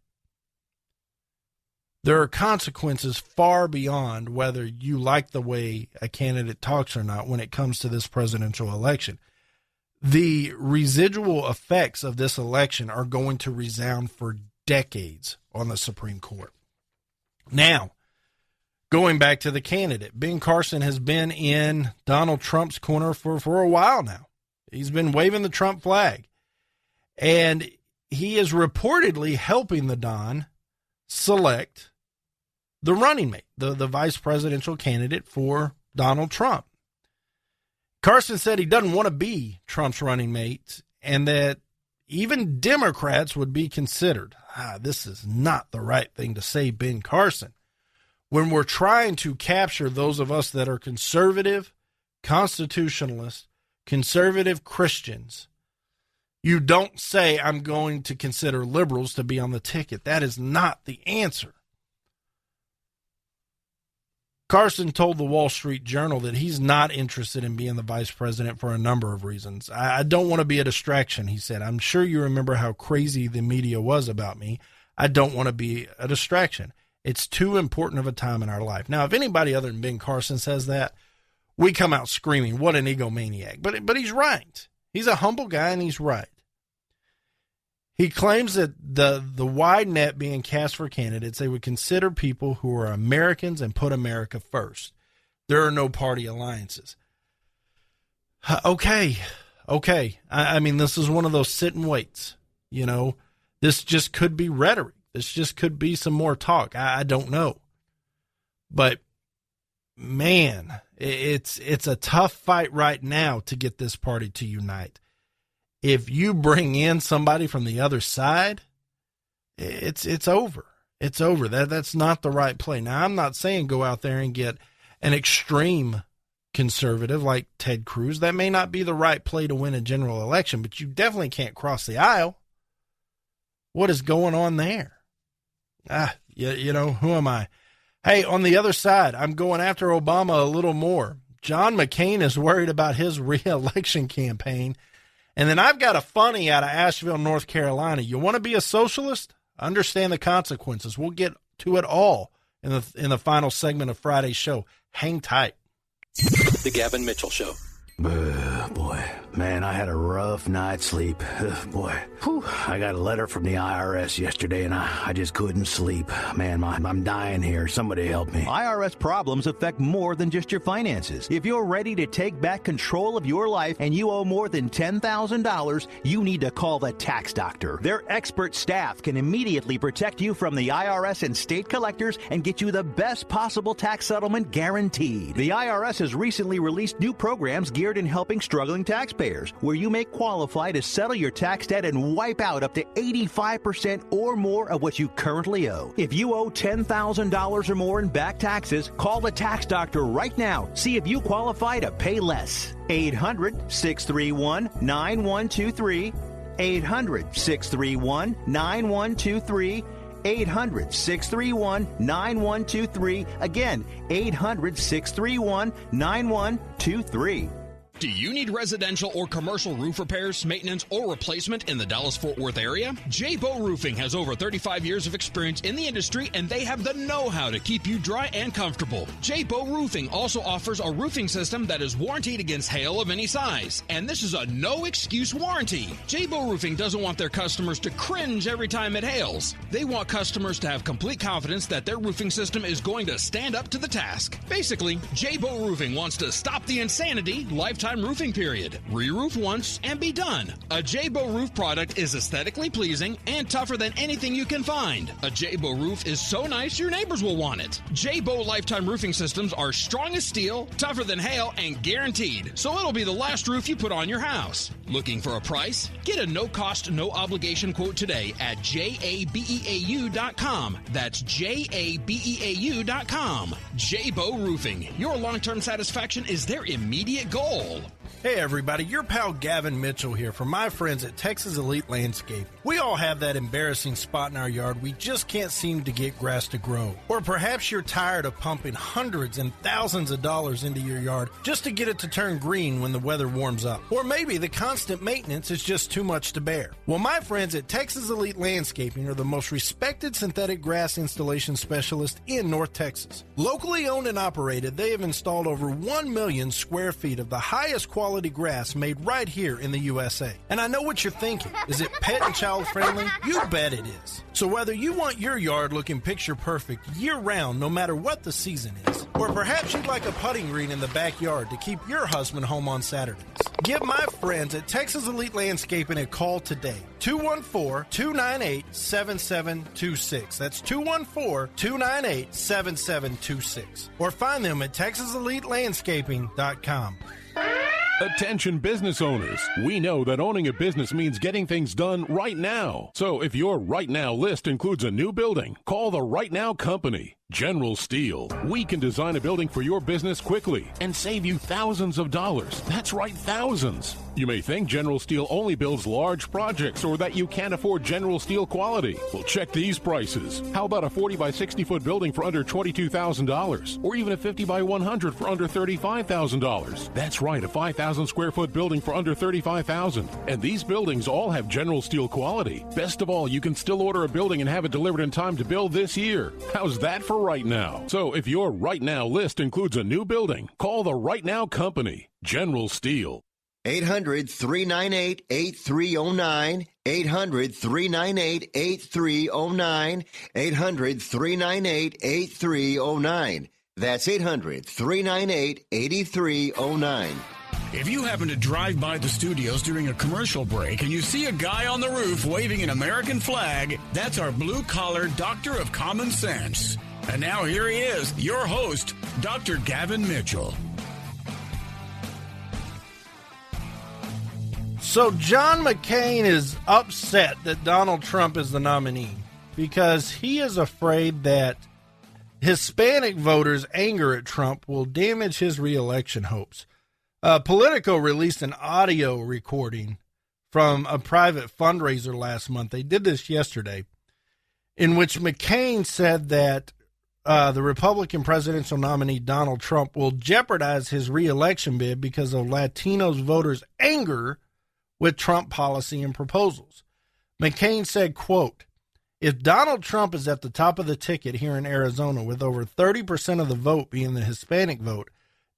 [SPEAKER 10] There are consequences far beyond whether you like the way a candidate talks or not when it comes to this presidential election. the residual effects of this election are going to resound for decades on the Supreme Court. Now, going back to the candidate, Ben Carson has been in Donald Trump's corner for a while now. He's been waving the Trump flag. And he is reportedly helping the Don select the running mate, the vice presidential candidate for Donald Trump. Carson said he doesn't want to be Trump's running mate and that even Democrats would be considered. This is not the right thing to say, Ben Carson. When we're trying to capture those of us that are conservative, constitutionalists, conservative Christians, you don't say, I'm going to consider liberals to be on the ticket. That is not the answer. Carson told the Wall Street Journal that he's not interested in being the vice president for a number of reasons. I don't want to be a distraction, he said. I'm sure you remember how crazy the media was about me. I don't want to be a distraction. It's too important of a time in our life. Now, if anybody other than Ben Carson says that, we come out screaming, what an egomaniac. But he's right. He's a humble guy, and he's right. He claims that the wide net being cast for candidates, they would consider people who are Americans and put America first. There are no party alliances. Okay. I mean, this is one of those sit and waits. You know, this just could be rhetoric. This just could be some more talk. I don't know. But, man, it's a tough fight right now to get this party to unite. If you bring in somebody from the other side, it's over. It's over. That's not the right play. Now, I'm not saying go out there and get an extreme conservative like Ted Cruz. That may not be the right play to win a general election, but you definitely can't cross the aisle. What is going on there? You know, who am I? Hey, on the other side, I'm going after Obama a little more. John McCain is worried about his re-election campaign. And then I've got a funny out of Asheville, North Carolina. You want to be a socialist? Understand the consequences. We'll get to it all in the final segment of Friday's show. Hang tight.
[SPEAKER 15] The Gavin Mitchell Show.
[SPEAKER 17] Boy, man, I had a rough night's sleep. Boy, I got a letter from the IRS yesterday, and I just couldn't sleep. Man, I'm dying here. Somebody help me.
[SPEAKER 18] IRS problems affect more than just your finances. If you're ready to take back control of your life and you owe more than $10,000, you need to call the tax doctor. Their expert staff can immediately protect you from the IRS and state collectors and get you the best possible tax settlement guaranteed. The IRS has recently released new programs geared in helping struggling taxpayers, where you may qualify to settle your tax debt and wipe out up to 85% or more of what you currently owe. If you owe $10,000 or more in back taxes, call the tax doctor right now. See if you qualify to pay less. 800-631-9123. 800-631-9123. 800-631-9123. Again, 800-631-9123.
[SPEAKER 11] Do you need residential or commercial roof repairs, maintenance, or replacement in the Dallas-Fort Worth area? J-Bow Roofing has over 35 years of experience in the industry, and they have the know-how to keep you dry and comfortable. J-Bow Roofing also offers a roofing system that is warranted against hail of any size, and this is a no-excuse warranty. J-Bow Roofing doesn't want their customers to cringe every time it hails. They want customers to have complete confidence that their roofing system is going to stand up to the task. Basically, J-Bow Roofing wants to stop the insanity, lifetime roofing period. Re-roof once and be done. A J-Bow roof product is aesthetically pleasing and tougher than anything you can find. A J-Bow roof is so nice your neighbors will want it. J-Bow lifetime roofing systems are strong as steel, tougher than hail, and guaranteed. So it'll be the last roof you put on your house. Looking for a price? Get a no-cost, no-obligation quote today at jabeau.com. That's jabeau.com. J-Bow Roofing. Your long-term satisfaction is their immediate goal.
[SPEAKER 10] Hey everybody, your pal Gavin Mitchell here from my friends at Texas Elite Landscaping. We all have that embarrassing spot in our yard we just can't seem to get grass to grow. Or perhaps you're tired of pumping hundreds and thousands of dollars into your yard just to get it to turn green when the weather warms up. Or maybe the constant maintenance is just too much to bear. Well, my friends at Texas Elite Landscaping are the most respected synthetic grass installation specialist in North Texas. Locally owned and operated, they have installed over 1 million square feet of the highest quality quality grass made right here in the USA. And I know what you're thinking. Is it pet and child friendly? You bet it is. So whether you want your yard looking picture perfect year round, no matter what the season is, or perhaps you'd like a putting green in the backyard to keep your husband home on Saturdays, give my friends at Texas Elite Landscaping a call today. 214-298-7726. That's 214-298-7726. Or find them at TexasEliteLandscaping.com.
[SPEAKER 12] Attention business owners. We know that owning a business means getting things done right now. So if your right now list includes a new building, call the Right Now Company. General Steel. We can design a building for your business quickly and save you thousands of dollars. That's right, thousands. You may think General Steel only builds large projects or that you can't afford General Steel quality. Well, check these prices. How about a 40 by 60 foot building for under $22,000? Or even a 50 by 100 for under $35,000? That's right, a 5,000 square foot building for under $35,000. And these buildings all have General Steel quality. Best of all, you can still order a building and have it delivered in time to build this year. How's that for right now? So if your right now list includes a new building, call the Right Now Company, General Steel.
[SPEAKER 13] 800-398-8309. 800-398-8309. 800-398-8309. That's 800-398-8309.
[SPEAKER 1] If you happen to drive by the studios during a commercial break and you see a guy on the roof waving an American flag, that's our blue-collar doctor of common sense. And now here he is, your host, Dr. Gavin Mitchell.
[SPEAKER 10] So John McCain is upset that Donald Trump is the nominee because he is afraid that Hispanic voters' anger at Trump will damage his reelection hopes. Politico released an audio recording from a private fundraiser last month. They did this yesterday, in which McCain said that the Republican presidential nominee Donald Trump will jeopardize his reelection bid because of Latinos voters' anger with Trump policy and proposals. McCain said, quote, "If Donald Trump is at the top of the ticket here in Arizona with over 30% of the vote being the Hispanic vote,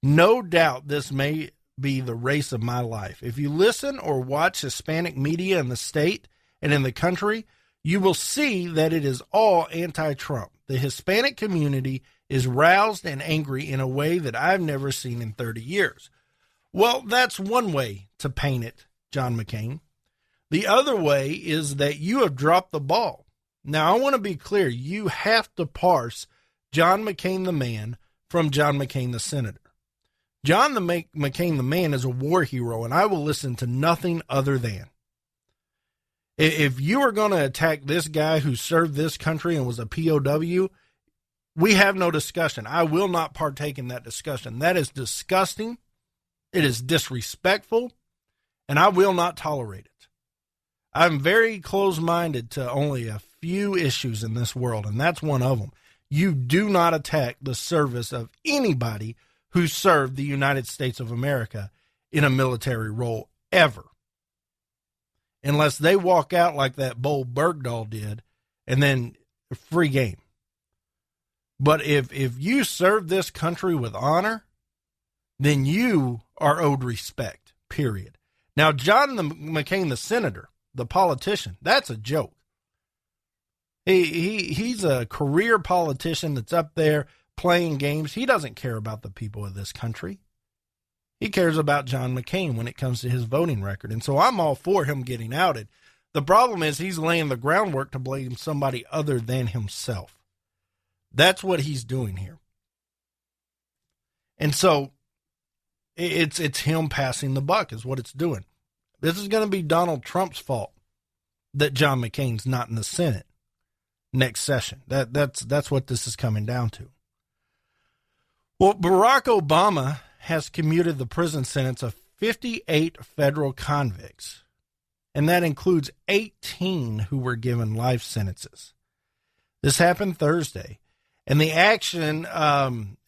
[SPEAKER 10] no doubt this may be the race of my life. If you listen or watch Hispanic media in the state and in the country, you will see that it is all anti-Trump. The Hispanic community is roused and angry in a way that I've never seen in 30 years. Well, that's one way to paint it, John McCain. The other way is that you have dropped the ball. Now, I want to be clear. You have to parse John McCain the man from John McCain the senator. John McCain the man is a war hero, and I will listen to nothing other than. If you are going to attack this guy who served this country and was a POW, we have no discussion. I will not partake in that discussion. That is disgusting. It is disrespectful, and I will not tolerate it. I'm very close-minded to only a few issues in this world, and that's one of them. You do not attack the service of anybody who served the United States of America in a military role ever. Unless they walk out like that Bo Bergdahl did, and then free game. But if you serve this country with honor, then you are owed respect, period. Now, John McCain, the senator, the politician, that's a joke. He's a career politician that's up there playing games. He doesn't care about the people of this country. He cares about John McCain when it comes to his voting record. And so I'm all for him getting outed. The problem is he's laying the groundwork to blame somebody other than himself. That's what he's doing here. And so it's him passing the buck is what it's doing. This is going to be Donald Trump's fault that John McCain's not in the Senate next session. That's what this is coming down to. Well, Barack Obama has commuted the prison sentence of 58 federal convicts, and that includes 18 who were given life sentences. This happened Thursday, and the action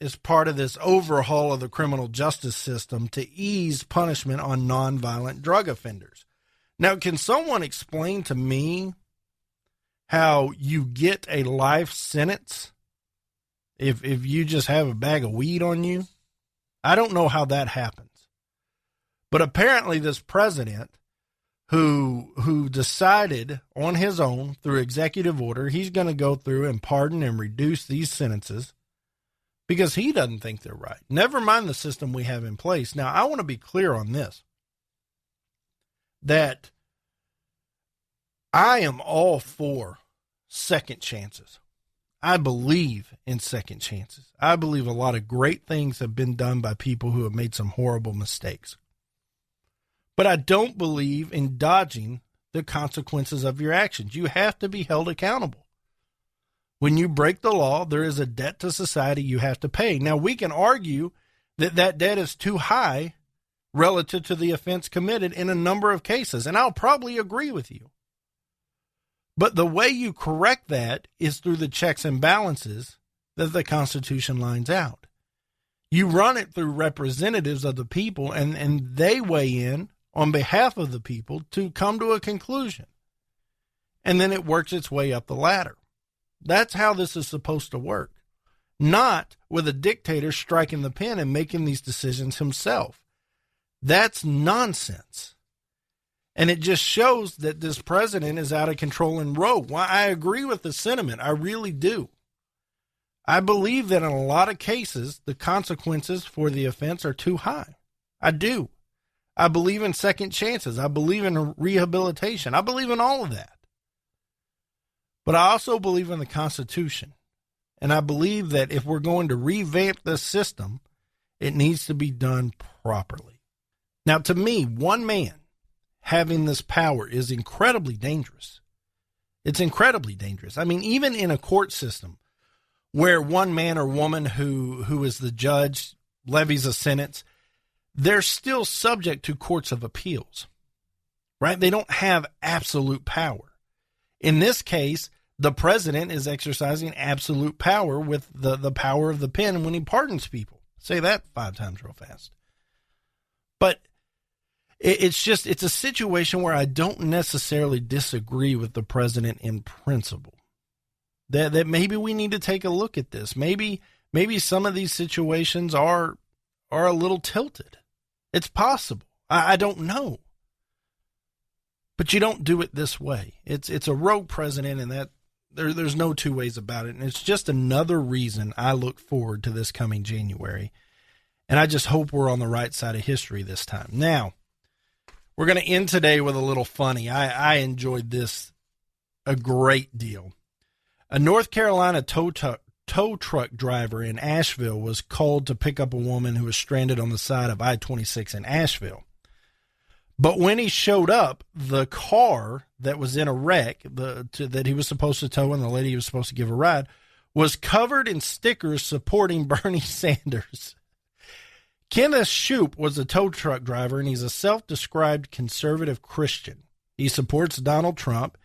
[SPEAKER 10] is part of this overhaul of the criminal justice system to ease punishment on nonviolent drug offenders. Now, can someone explain to me how you get a life sentence if you just have a bag of weed on you? I don't know how that happens. But apparently this president who decided on his own through executive order, he's going to go through and pardon and reduce these sentences because he doesn't think they're right. Never mind the system we have in place. Now, I want to be clear on this, that I am all for second chances. I believe in second chances. I believe a lot of great things have been done by people who have made some horrible mistakes. But I don't believe in dodging the consequences of your actions. You have to be held accountable. When you break the law, there is a debt to society you have to pay. Now, we can argue that that debt is too high relative to the offense committed in a number of cases, and I'll probably agree with you. But the way you correct that is through the checks and balances that the Constitution lines out. You run it through representatives of the people, and they weigh in on behalf of the people to come to a conclusion. And then it works its way up the ladder. That's how this is supposed to work. Not with a dictator striking the pen and making these decisions himself. That's nonsense. And it just shows that this president is out of control and rogue. Well, I agree with the sentiment. I really do. I believe that in a lot of cases, the consequences for the offense are too high. I do. I believe in second chances. I believe in rehabilitation. I believe in all of that. But I also believe in the Constitution. And I believe that if we're going to revamp this system, it needs to be done properly. Now, to me, one man having this power is incredibly dangerous. It's incredibly dangerous. I mean, even in a court system where one man or woman who is the judge levies a sentence, they're still subject to courts of appeals, right? They don't have absolute power. In this case, the president is exercising absolute power with the power of the pen when he pardons people. Say that 5 times real fast. But it's a situation where I don't necessarily disagree with the president in principle. That maybe we need to take a look at this. Maybe some of these situations are a little tilted. It's possible. I don't know. But you don't do it this way. It's a rogue president, and that there's no two ways about it. And it's just another reason I look forward to this coming January. And I just hope we're on the right side of history this time. Now, we're going to end today with a little funny. I enjoyed this a great deal. A North Carolina tow truck driver in Asheville was called to pick up a woman who was stranded on the side of I-26 in Asheville. But when he showed up, the car that was in a wreck that he was supposed to tow and the lady he was supposed to give a ride was covered in stickers supporting Bernie Sanders. Kenneth Shoup was a tow truck driver, and he's a self-described conservative Christian. He supports Donald Trump,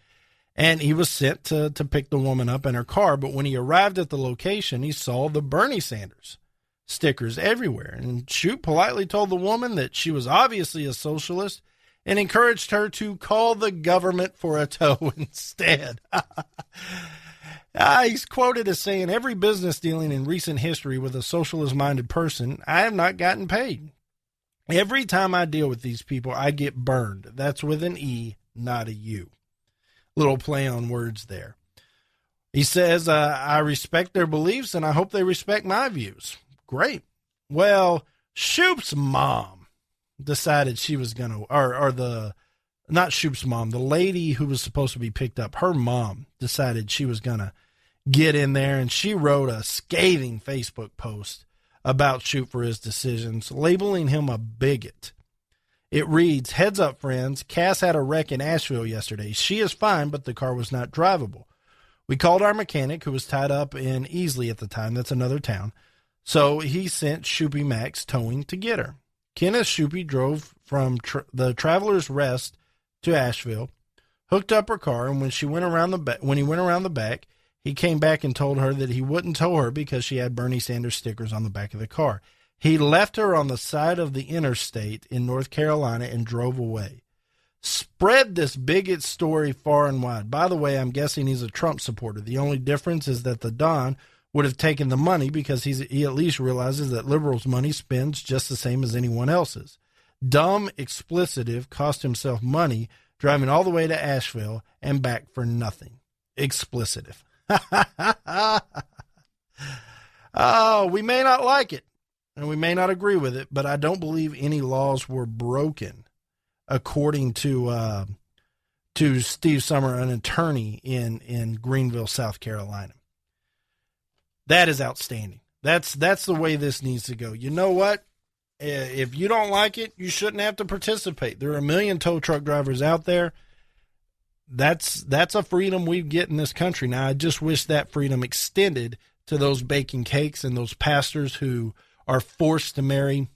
[SPEAKER 10] and he was sent to pick the woman up in her car. But when he arrived at the location, he saw the Bernie Sanders stickers everywhere. And Shoup politely told the woman that she was obviously a socialist and encouraged her to call the government for a tow instead. He's quoted as saying, "Every business dealing in recent history with a socialist-minded person, I have not gotten paid. Every time I deal with these people, I get burned. That's with an E, not a U." Little play on words there. He says, I respect their beliefs, and I hope they respect my views. Great. Well, Shoup's mom decided she was going to, not Shoup's mom, the lady who was supposed to be picked up, her mom decided she was going to get in there, and she wrote a scathing Facebook post about Shoup for his decisions, labeling him a bigot. It reads, "Heads up, friends. Cass had a wreck in Asheville yesterday. She is fine, but the car was not drivable. We called our mechanic, who was tied up in Easley at the time. That's another town. So he sent Shoupy Max towing to get her. Kenneth Shoupy drove from the Traveler's Rest to Asheville, hooked up her car, and when he went around the back, he came back and told her that he wouldn't tow her because she had Bernie Sanders stickers on the back of the car. He left her on the side of the interstate in North Carolina and drove away. Spread this bigot story far and wide. By the way, I'm guessing he's a Trump supporter. The only difference is that the Don would have taken the money because he at least realizes that liberals' money spends just the same as anyone else's. Dumb explicitive cost himself money driving all the way to Asheville and back for nothing. Explicitive. Oh, we may not like it and we may not agree with it, but I don't believe any laws were broken, according to Steve Summer, an attorney in Greenville, South Carolina. That is outstanding. That's the way this needs to go. You know what? If you don't like it, you shouldn't have to participate. There are a million tow truck drivers out there. That's a freedom we get in this country. Now, I just wish that freedom extended to those baking cakes and those pastors who are forced to marry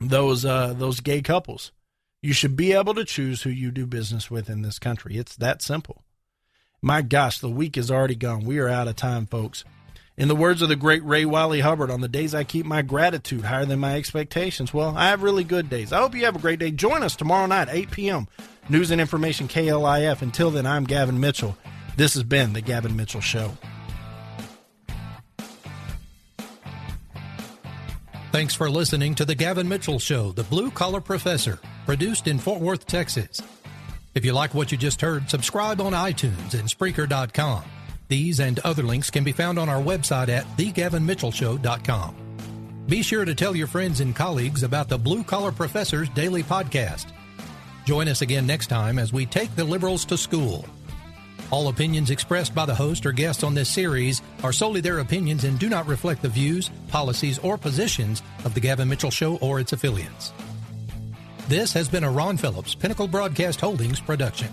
[SPEAKER 10] those gay couples. You should be able to choose who you do business with in this country. It's that simple. My gosh, the week is already gone. We are out of time, folks. In the words of the great Ray Wiley Hubbard, on the days I keep my gratitude higher than my expectations, well, I have really good days. I hope you have a great day. Join us tomorrow night, 8 p.m. News and Information KLIF. Until then, I'm Gavin Mitchell. This has been The Gavin Mitchell Show.
[SPEAKER 14] Thanks for listening to The Gavin Mitchell Show, the Blue Collar Professor, produced in Fort Worth, Texas. If you like what you just heard, subscribe on iTunes and Spreaker.com. These and other links can be found on our website at thegavinmitchellshow.com. Be sure to tell your friends and colleagues about the Blue Collar Professor's daily podcast. Join us again next time as we take the liberals to school. All opinions expressed by the host or guests on this series are solely their opinions and do not reflect the views, policies, or positions of the Gavin Mitchell Show or its affiliates. This has been a Ron Phillips, Pinnacle Broadcast Holdings production.